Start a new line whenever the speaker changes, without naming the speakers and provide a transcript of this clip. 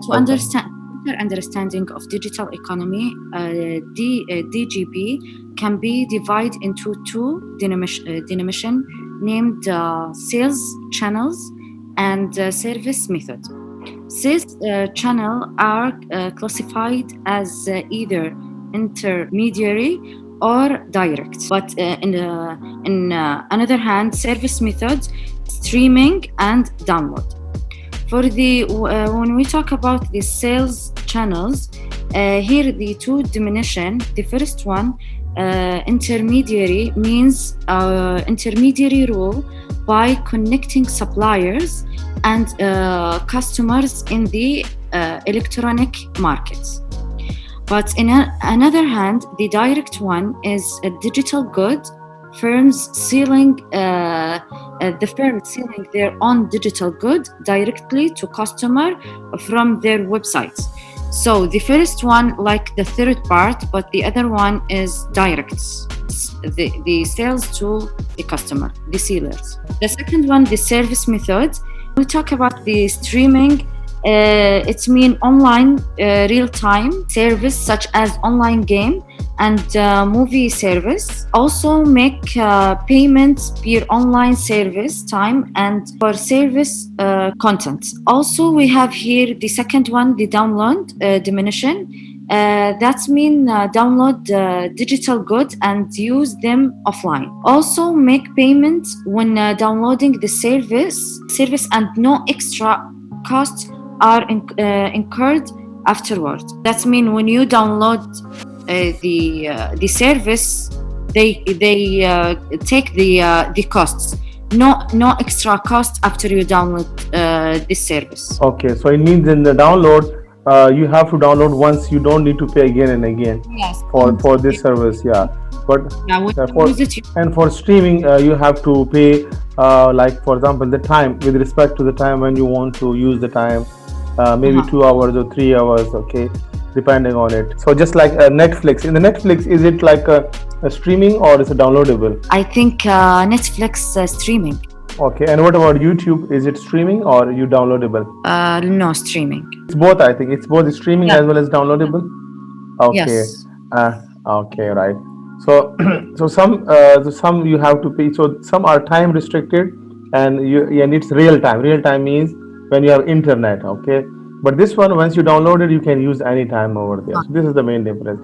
To understand better understanding of digital economy, DGB can be divided into two denomination named sales channels and service method. Sales channel are classified as either intermediary or direct. But in another hand, service methods, streaming and download. For the when we talk about the sales channels, here the two definition. The first one, intermediary, means intermediary role by connecting suppliers and customers in the electronic markets. But in another hand, the direct one is a digital good, firms selling the firm selling their own digital good directly to customer from their websites. So the first one like the third part, but the other one is direct, the sales to the customer, the sellers. The second one, the service method. We talk about the streaming. It means online real-time service such as online game and movie service. Also make payments per online service time and for service content. Also we have here the second one, the download diminution. That means download digital goods and use them offline. Also make payments when downloading the service and no extra costs are incurred afterward. That means when you download the service, they take the costs. No extra cost after you download this service.
Okay, so it means in the download, you have to download once. You don't need to pay again and again.
Yes.
For this service, yeah. But for streaming, you have to pay, like for example, the time with respect to the time when you want to use the time. Maybe 2 hours or 3 hours, okay, depending on it. So just like Netflix. In the Netflix, is it like a streaming or is it downloadable?
I think Netflix streaming.
Okay, and what about YouTube? Is it streaming or you downloadable?
No, streaming.
It's both, I think. It's both streaming as well as downloadable? Okay.
Yes.
Okay, right. So so some you have to pay. So some are time restricted and it's real time. Real time means when you have internet, okay? But this one, once you download it, you can use any time over there. So this is the main difference.